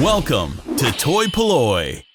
Welcome to toy-polloi.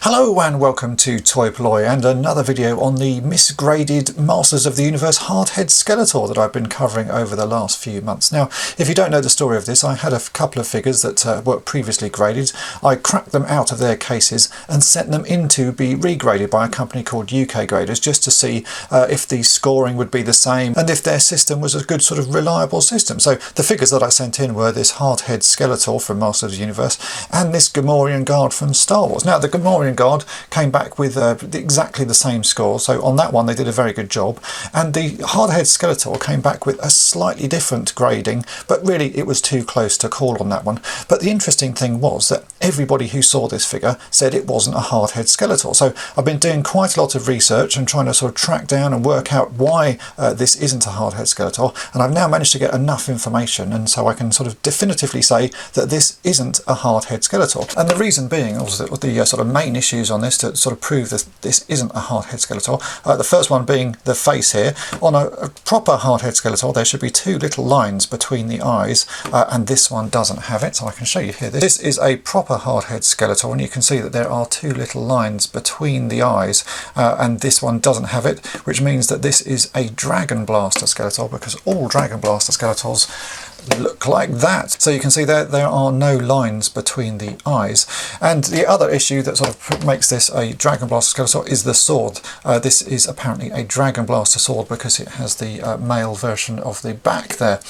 Hello and welcome to toy-polloi and another video on the Miss Graded Masters of the Universe Hard Head Skeletor that I've been covering over the last few months. Now, if you don't know the story of this, I had a couple of figures that were previously graded. I cracked them out of their cases and sent them in to be regraded by a company called UKgraders just to see if the scoring would be the same and if their system was a good sort of reliable system. So the figures that I sent in were this Hard Head Skeletor from Masters of the Universe and this Gamorrean Guard from Star Wars. Now, the Gamorrean Guard came back with exactly the same score, so on that one they did a very good job, and the Hard Head Skeletor came back with a slightly different grading, but really it was too close to call on that one. But the interesting thing was that everybody who saw this figure said it wasn't a Hard Head Skeletor, so I've been doing quite a lot of research and trying to sort of track down and work out why this isn't a Hard Head Skeletor, and I've now managed to get enough information, and so I can sort of definitively say that this isn't a Hard Head Skeletor. And the reason being, also, the sort of main issues on this to sort of prove that this isn't a Hard Head Skeletor. The first one being the face here. On a proper Hard Head Skeletor there should be two little lines between the eyes, and this one doesn't have it, so I can show you here. This is a proper Hard Head Skeletor, and you can see that there are two little lines between the eyes, and this one doesn't have it, which means that this is a Dragon Blaster Skeletor, because all Dragon Blaster Skeletors look like that. So you can see there are no lines between the eyes. And the other issue that sort of makes this a Dragon Blaster Skeletor is the sword. This is apparently a Dragon Blaster sword because it has the male version of the back there.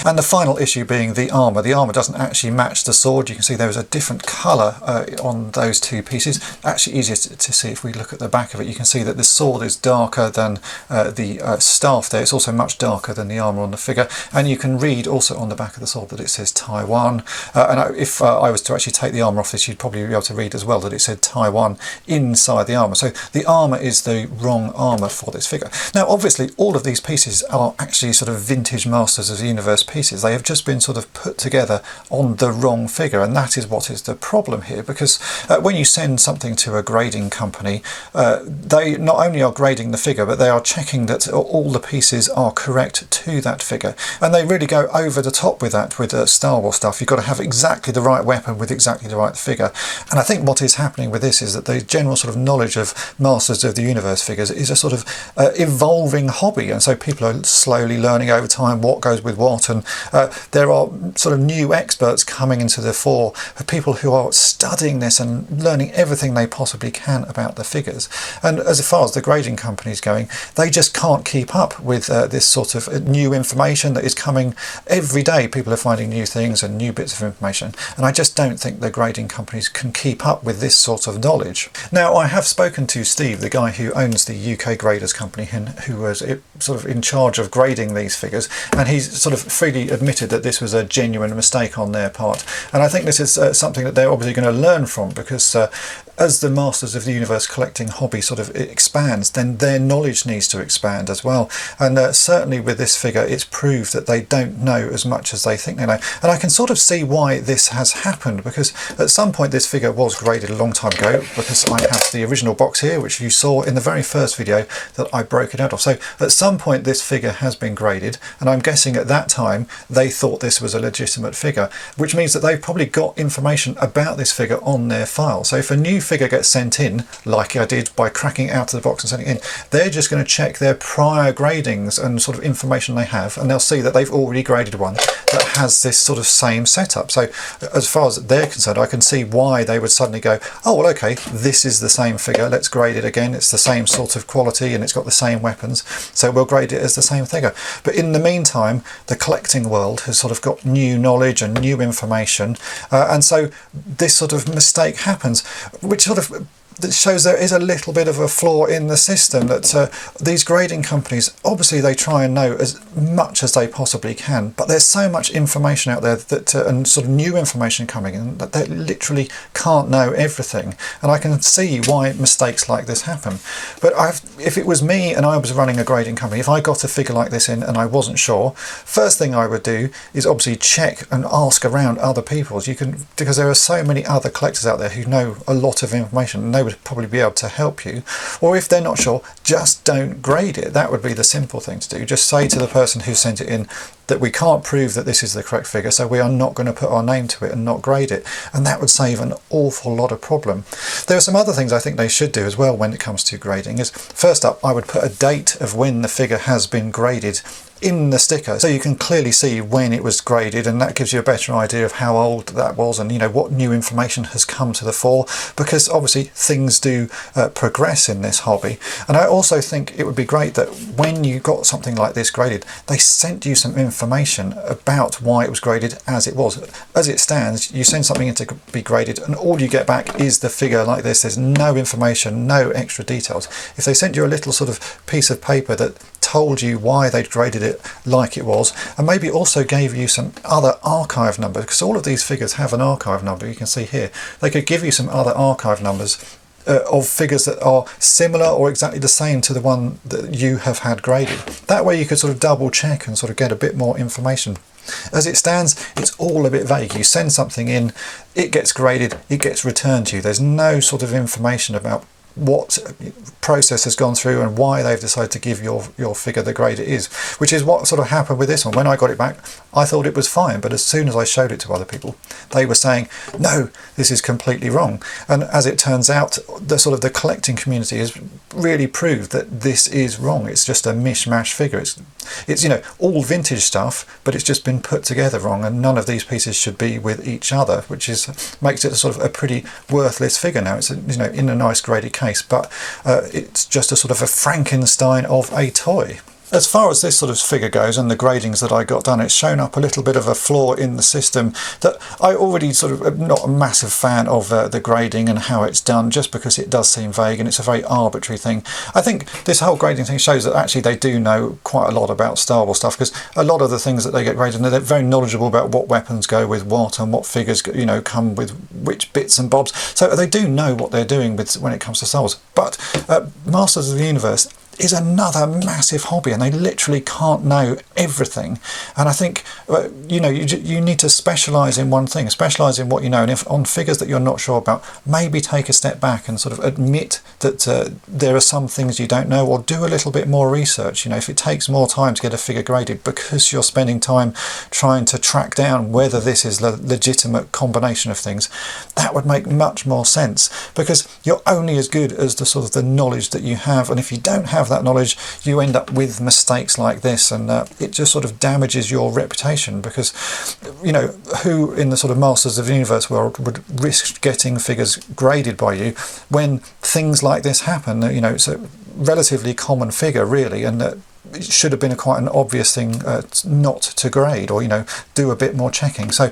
And the final issue being the armour. The armour doesn't actually match the sword. You can see there is a different colour on those two pieces. Actually easier to see if we look at the back of it. You can see that the sword is darker than the staff there. It's also much darker than the armour on the figure. And you can read also on the back of the sword that it says Taiwan, and if I was to actually take the armour off this, you'd probably be able to read as well that it said Taiwan inside the armour. So the armour is the wrong armour for this figure. Now obviously all of these pieces are actually sort of vintage Masters of the Universe pieces. They have just been sort of put together on the wrong figure, and that is what is the problem here, because when you send something to a grading company, they not only are grading the figure, but they are checking that all the pieces are correct to that figure, and they really go over the top with that. With Star Wars stuff, you've got to have exactly the right weapon with exactly the right figure. And I think what is happening with this is that the general sort of knowledge of Masters of the Universe figures is a sort of evolving hobby, and so people are slowly learning over time what goes with what, and there are sort of new experts coming into the fore, people who are studying this and learning everything they possibly can about the figures. And as far as the grading companies going, they just can't keep up with this sort of new information that is coming every day. People are finding new things and new bits of information, and I just don't think the grading companies can keep up with this sort of knowledge. Now, I have spoken to Steve, the guy who owns the UKgraders company and who was sort of in charge of grading these figures, and he's sort of freely admitted that this was a genuine mistake on their part. And I think this is something that they're obviously going to learn from, because as the Masters of the Universe collecting hobby sort of expands, then their knowledge needs to expand as well. And certainly with this figure, it's proved that they don't know as much as they think they know. And I can sort of see why this has happened, because at some point this figure was graded a long time ago, because I have the original box here, which you saw in the very first video that I broke it out of. So at some point this figure has been graded, and I'm guessing at that time they thought this was a legitimate figure, which means that they've probably got information about this figure on their file. So if a new figure gets sent in, like I did by cracking it out of the box and sending it in, they're just going to check their prior gradings and sort of information they have, and they'll see that they've already graded one that has this sort of same setup. So as far as they're concerned, I can see why they would suddenly go, oh well, okay, this is the same figure, let's grade it again, it's the same sort of quality and it's got the same weapons, so we'll grade it as the same figure. But in the meantime, the collecting world has sort of got new knowledge and new information, and so this sort of mistake happens, which sort of that shows there is a little bit of a flaw in the system, that these grading companies, obviously they try and know as much as they possibly can, but there's so much information out there that and sort of new information coming in that they literally can't know everything, and I can see why mistakes like this happen. But if it was me and I was running a grading company, if I got a figure like this in and I wasn't sure, first thing I would do is obviously check and ask around other people. Because there are so many other collectors out there who know a lot of information, and they would probably be able to help you. Or if they're not sure, just don't grade it. That would be the simple thing to do. Just say to the person who sent it in, that we can't prove that this is the correct figure, so we are not going to put our name to it and not grade it, and that would save an awful lot of problem. There are some other things I think they should do as well when it comes to grading. Is first up, I would put a date of when the figure has been graded in the sticker, so you can clearly see when it was graded, and that gives you a better idea of how old that was, and what new information has come to the fore, because obviously things do progress in this hobby. And I also think it would be great that when you got something like this graded, they sent you some information about why it was graded as it was. As it stands, you send something in to be graded and all you get back is the figure like this. There's no information, no extra details. If they sent you a little sort of piece of paper that told you why they'd graded it like it was, and maybe also gave you some other archive numbers, because all of these figures have an archive number, you can see here. They could give you some other archive numbers of figures that are similar or exactly the same to the one that you have had graded. That way you could sort of double check and sort of get a bit more information. As it stands, it's all a bit vague. You send something in, it gets graded, it gets returned to you. There's no sort of information about what process has gone through and why they've decided to give your figure the grade it is, which is what sort of happened with this one. When I got it back, I thought it was fine, but as soon as I showed it to other people, they were saying, no, this is completely wrong. And as it turns out, the collecting community has really proved that this is wrong. It's just a mishmash figure. It's all vintage stuff, but it's just been put together wrong, and none of these pieces should be with each other, which makes it a pretty worthless figure now. It's in a nice graded case, but it's just a sort of a Frankenstein of a toy. As far as this sort of figure goes and the gradings that I got done, it's shown up a little bit of a flaw in the system that I already am not a massive fan of the grading and how it's done, just because it does seem vague and it's a very arbitrary thing. I think this whole grading thing shows that actually they do know quite a lot about Star Wars stuff, because a lot of the things that they get graded, they're very knowledgeable about what weapons go with what and what figures come with which bits and bobs. So they do know what they're doing when it comes to Star Wars. But Masters of the Universe is another massive hobby, and they literally can't know everything. And I think you need to specialise in one thing, specialise in what you know, and if on figures that you're not sure about, maybe take a step back and sort of admit that there are some things you don't know, or do a little bit more research. If it takes more time to get a figure graded because you're spending time trying to track down whether this is a legitimate combination of things, that would make much more sense, because you're only as good as the knowledge that you have, and if you don't have that knowledge, you end up with mistakes like this, and it just sort of damages your reputation, because who in the Masters of the Universe world would risk getting figures graded by you when things like this happen? It's a relatively common figure really, and it should have been quite an obvious thing not to grade, or do a bit more checking. So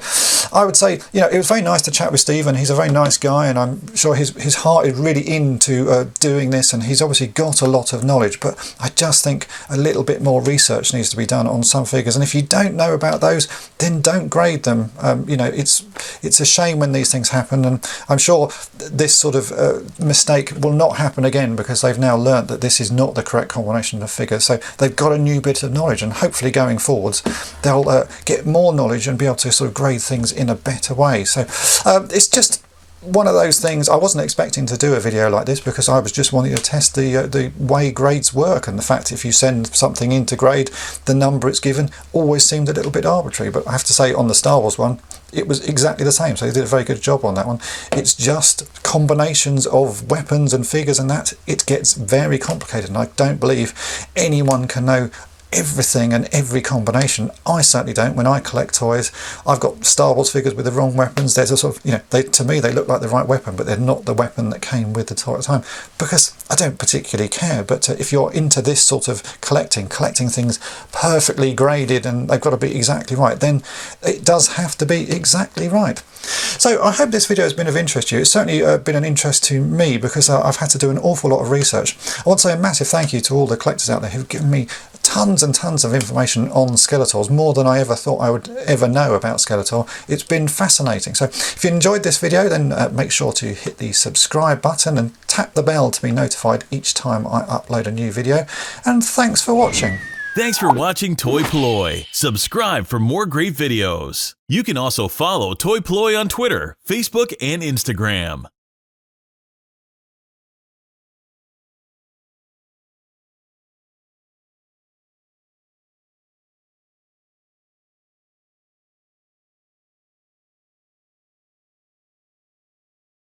I would say it was very nice to chat with Steve, and he's a very nice guy, and I'm sure his heart is really into doing this, and he's obviously got a lot of knowledge, but I just think a little bit more research needs to be done on some figures, and if you don't know about those, then don't grade them. It's a shame when these things happen, and I'm sure this sort of mistake will not happen again, because they've now learnt that this is not the correct combination of figures. So they've got a new bit of knowledge, and hopefully going forwards they'll get more knowledge and be able to sort of grade things in a better way. So it's just one of those things. I wasn't expecting to do a video like this, because I was just wanting to test the way grades work, and the fact if you send something in to grade, the number it's given always seemed a little bit arbitrary. But I have to say, on the Star Wars one, it was exactly the same, so they did a very good job on that one. It's just combinations of weapons and figures, and that it gets very complicated, and I don't believe anyone can know everything and every combination. I certainly don't. When I collect toys, I've got Star Wars figures with the wrong weapons. There's a sort of, to me they look like the right weapon, but they're not the weapon that came with the toy at the time, because I don't particularly care. But if you're into this sort of collecting things perfectly graded and they've got to be exactly right, then it does have to be exactly right. So I hope this video has been of interest to you. It's certainly been an interest to me, because I've had to do an awful lot of research. I want to say a massive thank you to all the collectors out there who've given me tons and tons of information on Skeletors, more than I ever thought I would ever know about Skeletor. It's been fascinating. So if you enjoyed this video, then make sure to hit the subscribe button and tap the bell to be notified each time I upload a new video. And thanks for watching. Thanks for watching toy-polloi. Subscribe for more great videos. You can also follow toy-polloi on Twitter, Facebook, and Instagram.